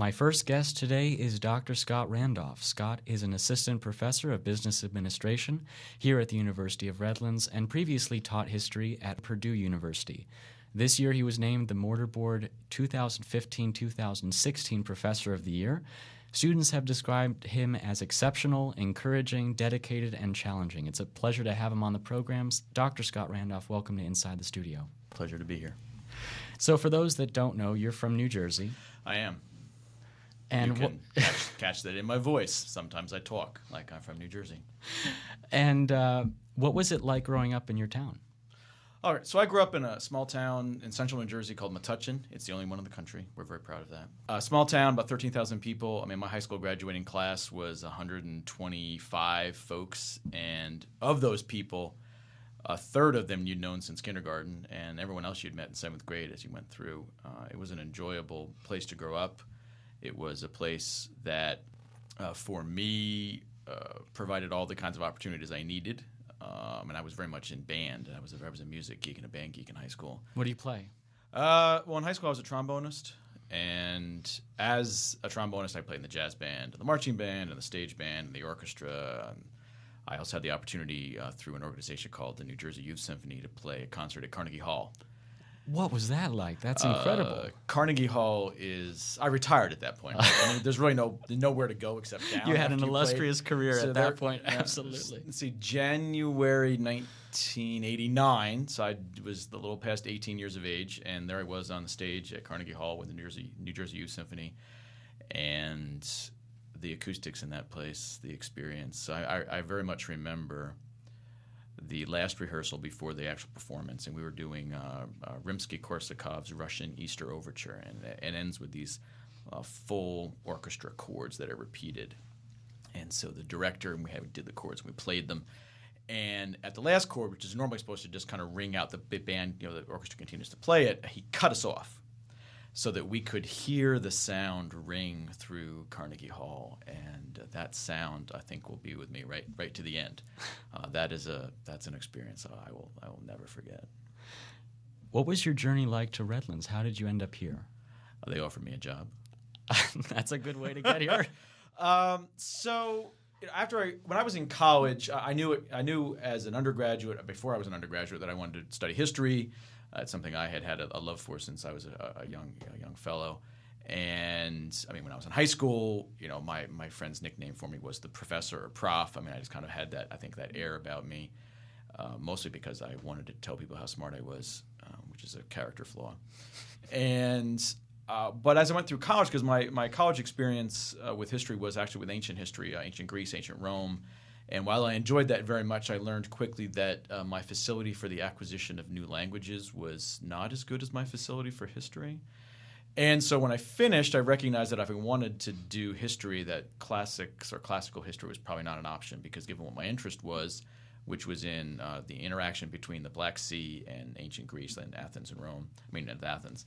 My first guest today is Dr. Scott Randolph. Scott is an assistant professor of business administration here at the University of Redlands and previously taught history at Purdue University. This year he was named the Mortarboard 2015-2016 Professor of the Year. Students have described him as exceptional, encouraging, dedicated, and challenging. It's a pleasure to have him on the programs. Dr. Scott Randolph, welcome to Inside the Studio. Pleasure to be here. So for those that don't know, you're from New Jersey. I am. And you can catch that in my voice. Sometimes I talk like I'm from New Jersey. And what was it like growing up in your town? All right, so I grew up in a small town in central New Jersey called Metuchen. It's the only one in the country. We're very proud of that. A small town, about 13,000 people. I mean, my high school graduating class was 125 folks, and of those people, a third of them you'd known since kindergarten, and everyone else you'd met in 7th grade as you went through. It was an enjoyable place to grow up. It was a place that, for me, provided all the kinds of opportunities I needed. And I was very much in band. I was a music geek and a band geek in high school. What do you play? Well, in high school I was a trombonist. And as a trombonist, I played in the jazz band, the marching band, and the stage band, and the orchestra. I also had the opportunity through an organization called the New Jersey Youth Symphony to play a concert at Carnegie Hall. What was that like? That's incredible. Carnegie Hall is... I retired at that point. I mean, there's really nowhere to go go except down. You had an illustrious career so at that point. Absolutely. Let's see, January 1989, so I was a little past 18 years of age, and there I was on the stage at Carnegie Hall with the New Jersey Youth Symphony, and the acoustics in that place, the experience. I very much remember the last rehearsal before the actual performance, and we were doing Rimsky-Korsakov's Russian Easter Overture, and it ends with these full orchestra chords that are repeated. And so the director, and we did the chords, and we played them. And at the last chord, which is normally supposed to just kind of ring out the band, the orchestra continues to play it, he cut us off so that we could hear the sound ring through Carnegie Hall, and that sound I think will be with me right to the end. That's an experience I will never forget. What was your journey like to Redlands? How did you end up here? They offered me a job. That's a good way to get here. So when I was in college, I knew as an undergraduate, before I was an undergraduate, that I wanted to study history. It's something I had a love for since I was a young fellow. And I mean, when I was in high school, my friend's nickname for me was the professor or prof. I mean, I just kind of had that air about me, mostly because I wanted to tell people how smart I was, which is a character flaw. And but as I went through college, because my college experience with history was actually with ancient history, ancient Greece, ancient Rome. And while I enjoyed that very much, I learned quickly that my facility for the acquisition of new languages was not as good as my facility for history. And so when I finished, I recognized that if I wanted to do history, that classics or classical history was probably not an option, because given what my interest was, which was in the interaction between the Black Sea and ancient Greece and Athens and Rome, Athens,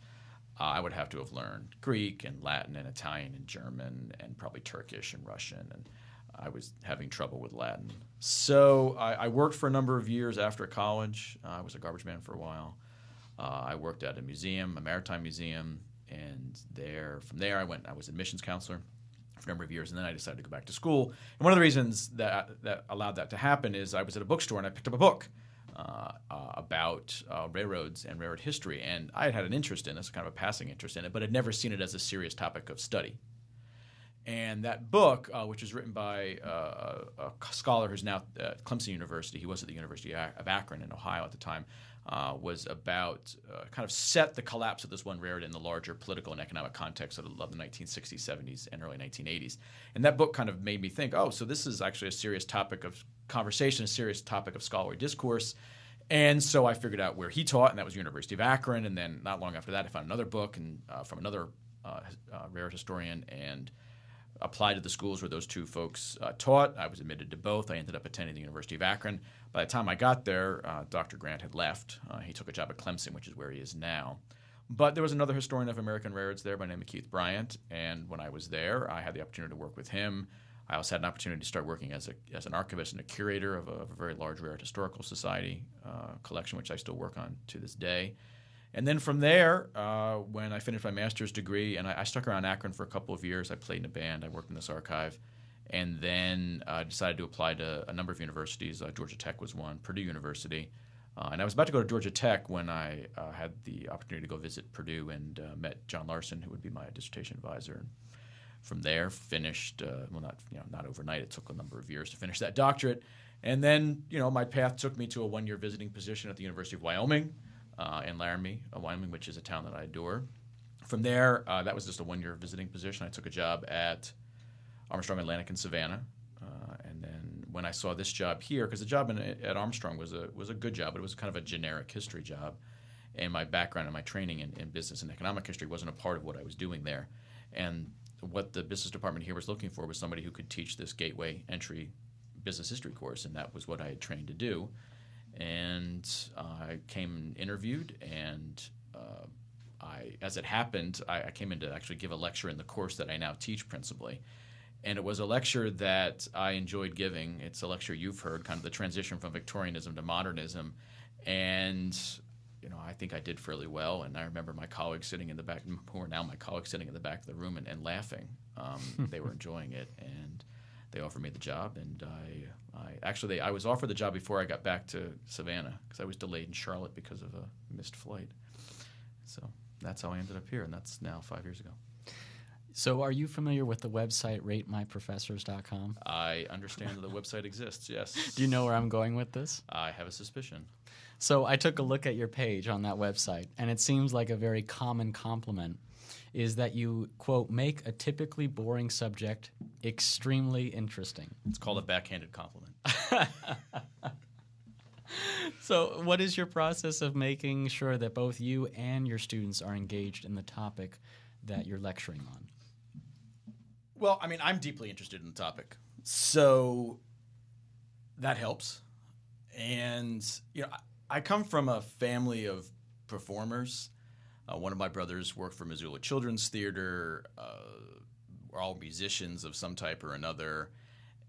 I would have to have learned Greek and Latin and Italian and German and probably Turkish and Russian, and I was having trouble with Latin. So I worked for a number of years after college. I was a garbage man for a while. I worked at a museum, a maritime museum, and from there I was admissions counselor for a number of years, and then I decided to go back to school. And one of the reasons that allowed that to happen is I was at a bookstore and I picked up a book about railroads and railroad history, and I had an interest in this, kind of a passing interest in it, but had never seen it as a serious topic of study. And that book, which was written by a scholar who's now at Clemson University, he was at the University of Akron in Ohio at the time, was about kind of set the collapse of this one railroad in the larger political and economic context of the 1960s, 70s, and early 1980s. And that book kind of made me think, so this is actually a serious topic of conversation, a serious topic of scholarly discourse. And so I figured out where he taught, and that was University of Akron. And then not long after that, I found another book from another railroad historian, and applied to the schools where those two folks taught. I was admitted to both. I ended up attending the University of Akron. By the time I got there, Dr. Grant had left. He took a job at Clemson, which is where he is now. But there was another historian of American railroads there by the name of Keith Bryant, and when I was there, I had the opportunity to work with him. I also had an opportunity to start working as an archivist and a curator of a very large railroad historical society collection, which I still work on to this day. And then from there, when I finished my master's degree, and I stuck around Akron for a couple of years. I played in a band. I worked in this archive. And then decided to apply to a number of universities. Georgia Tech was one, Purdue University. And I was about to go to Georgia Tech when I had the opportunity to go visit Purdue and met John Larson, who would be my dissertation advisor. And from there, finished, not overnight. It took a number of years to finish that doctorate. And then, my path took me to a one-year visiting position at the University of Wyoming in Laramie, Wyoming, which is a town that I adore. From there, that was just a one-year visiting position. I took a job at Armstrong Atlantic in Savannah, and then when I saw this job here, because the job at Armstrong was a good job, but it was kind of a generic history job, and my background and my training in business and economic history wasn't a part of what I was doing there, and what the business department here was looking for was somebody who could teach this gateway entry business history course, and that was what I had trained to do, and I came and interviewed, and as it happened, I came in to actually give a lecture in the course that I now teach principally. And it was a lecture that I enjoyed giving. It's a lecture you've heard, kind of the transition from Victorianism to modernism. And, I think I did fairly well. And I remember my colleagues sitting in the back, who are now my colleagues sitting in the back of the room and laughing. They were enjoying it. And they offered me the job. And I was offered the job before I got back to Savannah because I was delayed in Charlotte because of a missed flight. So that's how I ended up here. And that's now 5 years ago. So are you familiar with the website ratemyprofessors.com? I understand that the website exists, yes. Do you know where I'm going with this? I have a suspicion. So I took a look at your page on that website, and it seems like a very common compliment is that you, quote, make a typically boring subject extremely interesting. It's called a backhanded compliment. So what is your process of making sure that both you and your students are engaged in the topic that you're lecturing on? Well, I'm deeply interested in the topic, so that helps. And, I come from a family of performers. One of my brothers worked for Missoula Children's Theater. We're all musicians of some type or another,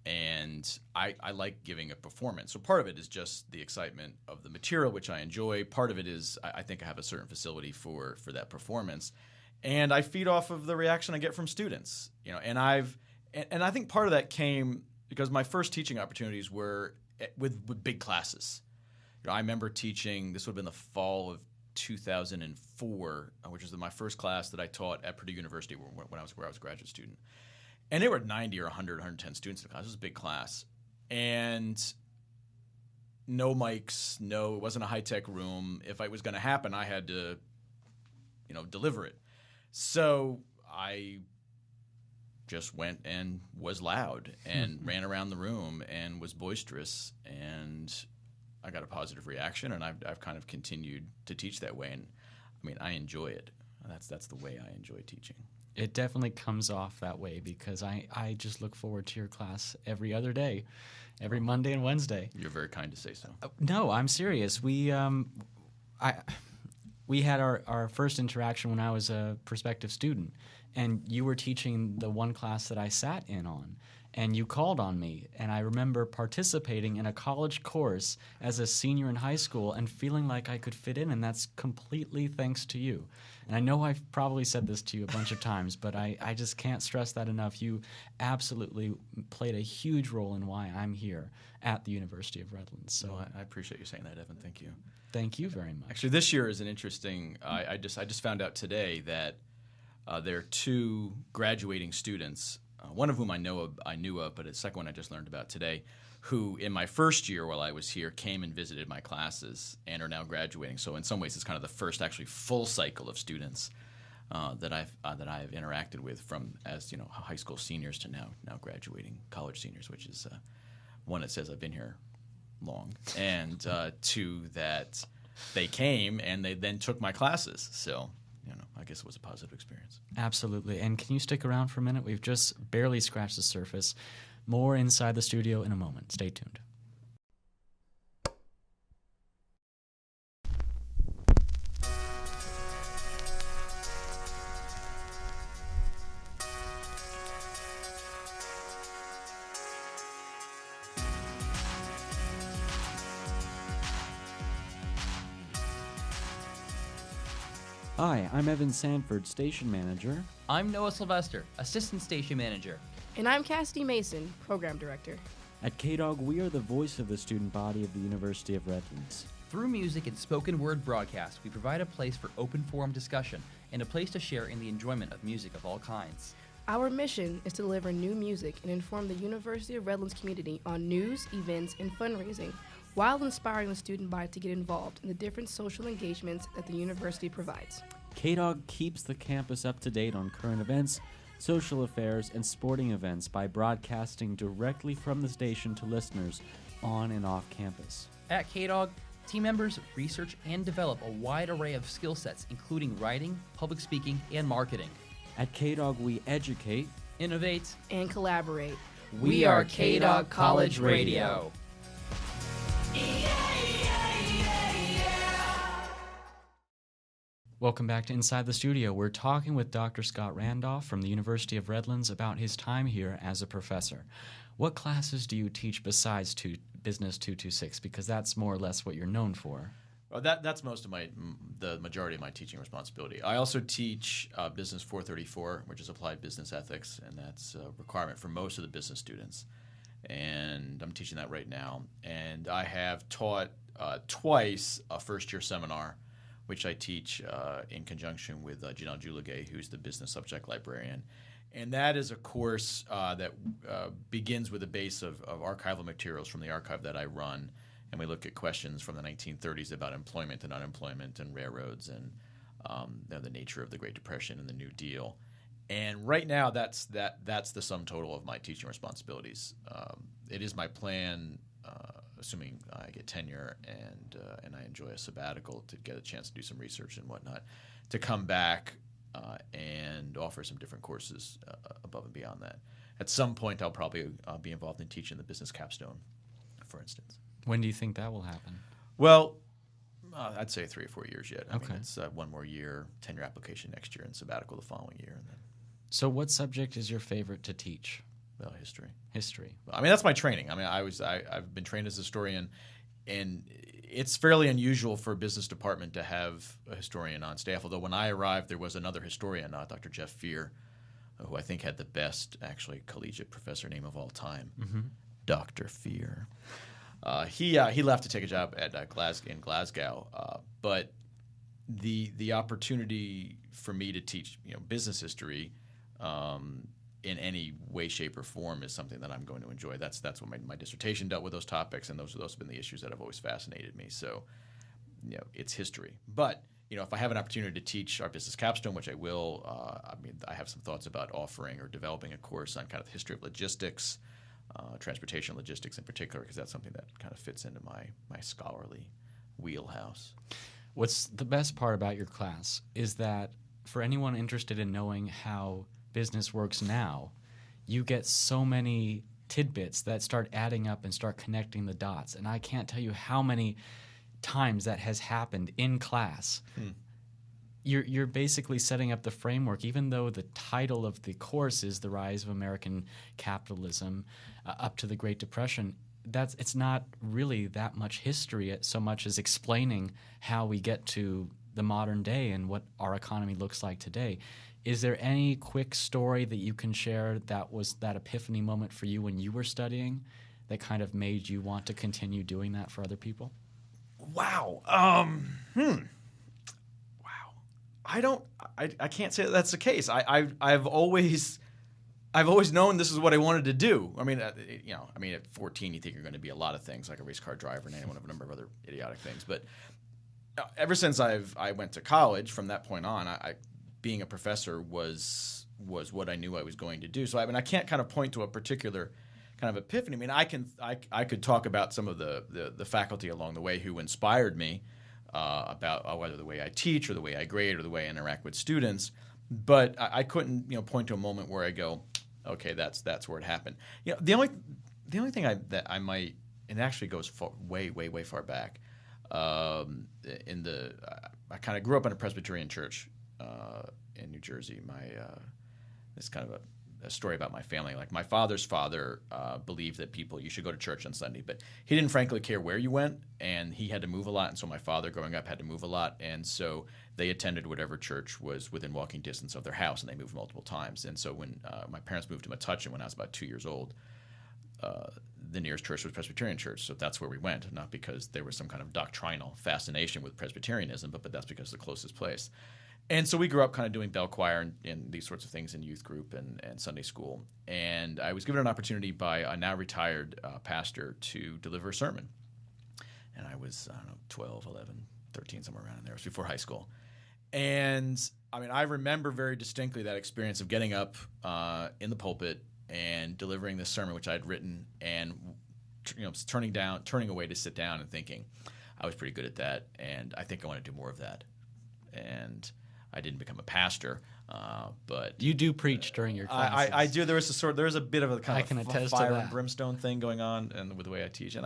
and I like giving a performance. So part of it is just the excitement of the material, which I enjoy. Part of it is I think I have a certain facility for that performance. And I feed off of the reaction I get from students, and I think part of that came because my first teaching opportunities were with big classes. I remember teaching. This would have been the fall of 2004, which was my first class that I taught at Purdue University where I was a graduate student, and there were 90 or 100, 110 students in the class. It was a big class, and no mics, it wasn't a high tech room. If it was going to happen, I had to, deliver it. So I just went and was loud and ran around the room and was boisterous, and I got a positive reaction, and I've kind of continued to teach that way. And I enjoy it. That's the way I enjoy teaching. It definitely comes off that way because I just look forward to your class every other day, every Monday and Wednesday. You're very kind to say so. No, I'm serious. We had our first interaction when I was a prospective student, and you were teaching the one class that I sat in on, and you called on me, and I remember participating in a college course as a senior in high school and feeling like I could fit in, and that's completely thanks to you. And I know I've probably said this to you a bunch of times, but I just can't stress that enough. You absolutely played a huge role in why I'm here at the University of Redlands. So well, I appreciate you saying that, Evan. Thank you. Thank you very much. Actually, this year is an interesting. I just found out today that there are two graduating students. One of whom I knew of, but the second one I just learned about today, who in my first year while I was here came and visited my classes and are now graduating. So in some ways, it's kind of the first actually full cycle of students that I've interacted with from as high school seniors to now graduating college seniors, which is one that says I've been here long, and two that they came and they then took my classes. So I guess it was a positive experience. Absolutely. And can you stick around for a minute? We've just barely scratched the surface. More inside the studio in a moment. Stay tuned. Hi, I'm Evan Sanford, Station Manager. I'm Noah Sylvester, Assistant Station Manager. And I'm Cassidy Mason, Program Director. At KDog, we are the voice of the student body of the University of Redlands. Through music and spoken word broadcast, we provide a place for open forum discussion and a place to share in the enjoyment of music of all kinds. Our mission is to deliver new music and inform the University of Redlands community on news, events, and fundraising, while inspiring the student body to get involved in the different social engagements that the university provides. KDog keeps the campus up to date on current events, social affairs, and sporting events by broadcasting directly from the station to listeners on and off campus. At KDog, team members research and develop a wide array of skill sets, including writing, public speaking, and marketing. At KDog, we educate, innovate, and collaborate. We are KDog College Radio. Welcome back to Inside the Studio. We're talking with Dr. Scott Randolph from the University of Redlands about his time here as a professor. What classes do you teach besides Business 226? Because that's more or less what you're known for. Well, that's most of the majority of my teaching responsibility. I also teach Business 434, which is Applied Business Ethics, and that's a requirement for most of the business students. And I'm teaching that right now. And I have taught twice a first-year seminar, which I teach in conjunction with Janelle Juligay, who's the business subject librarian. And that is a course that begins with a base of archival materials from the archive that I run. And we look at questions from the 1930s about employment and unemployment and railroads and the nature of the Great Depression and the New Deal. And right now, that's the sum total of my teaching responsibilities. It is my plan, assuming I get tenure and I enjoy a sabbatical to get a chance to do some research and whatnot, to come back and offer some different courses above and beyond that. At some point, I'll probably be involved in teaching the business capstone, for instance. When do you think that will happen? Well, I'd say 3 or 4 years yet. I Okay. mean, it's 1 more year, tenure application next year, and sabbatical the following year. And then, So what subject is your favorite to teach? well, history. History. I mean, that's my training. I mean, I've been trained as a historian, and it's fairly unusual for a business department to have a historian on staff. Although when I arrived, there was another historian, Dr. Jeff Fear, who I think had the best, actually, collegiate professor name of all time, Dr. Fear. He left to take a job at in Glasgow, but the opportunity for me to teach business history in any way, shape, or form is something that I'm going to enjoy. That's what my dissertation dealt with, those topics, and those have been the issues that have always fascinated me. So, it's history. But if I have an opportunity to teach our business capstone, which I will, I have some thoughts about offering or developing a course on kind of the history of logistics. Transportation logistics in particular, because that's something that kind of fits into my scholarly wheelhouse. What's the best part about your class is that for anyone interested in knowing how business works now, you get so many tidbits that start adding up and start connecting the dots. And I can't tell you how many times that has happened in class. You're basically setting up the framework, even though the title of the course is The Rise of American Capitalism up to the Great Depression. It's not really that much history so much as explaining how we get to the modern day and what our economy looks like today. Is there any quick story that you can share that was that epiphany moment for you when you were studying that kind of made you want to continue doing that for other people? Wow. I can't say that's the case. I've always known this is what I wanted to do. I mean, at 14, you think you're going to be a lot of things, like a race car driver and a number of other idiotic things. But ever since I went to college, from that point on, being a professor was what I knew I was going to do. So I can't kind of point to a particular kind of epiphany. I mean, I could talk about some of the faculty along the way who inspired me. About whether the way I teach or the way I grade or the way I interact with students, but I couldn't point to a moment where I go, okay, that's where it happened. The only thing that I might, and it actually goes way far back. I kind of grew up in a Presbyterian church in New Jersey. It's kind of a a story about my family. Like my father's father believed that you should go to church on Sunday, but he didn't frankly care where you went, and he had to move a lot. And so my father, growing up, had to move a lot, and so they attended whatever church was within walking distance of their house, and they moved multiple times. And so when my parents moved to Metuchen when I was about 2 years old, the nearest church was Presbyterian Church, so that's where we went, not because there was some kind of doctrinal fascination with Presbyterianism, but that's because it's the closest place. And so we grew up kind of doing bell choir and these sorts of things in youth group and Sunday school. And I was given an opportunity by a now retired pastor to deliver a sermon. And I was, 12, 11, 13, somewhere around in there. It was before high school. And I remember very distinctly that experience of getting up in the pulpit and delivering this sermon, which I had written, and turning away to sit down and thinking, I was pretty good at that, and I think I want to do more of that. And I didn't become a pastor, but you do preach during your classes. I do. There is a bit of a kind of fire and that. brimstone thing going on, and with the way I teach, and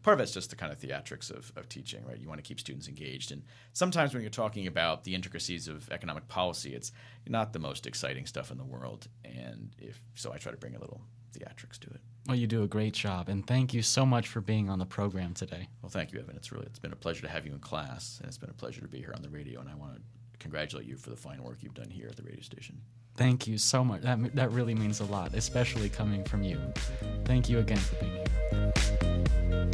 part of it's just the kind of theatrics of teaching, right? You want to keep students engaged, and sometimes when you're talking about the intricacies of economic policy, it's not the most exciting stuff in the world, and so I try to bring a little theatrics to it. Well, you do a great job, and thank you so much for being on the program today. Well, thank you, Evan. It's been a pleasure to have you in class, and it's been a pleasure to be here on the radio, and I want to congratulate you for the fine work you've done here at the radio station. Thank you so much. That really means a lot, especially coming from you. Thank you again for being here.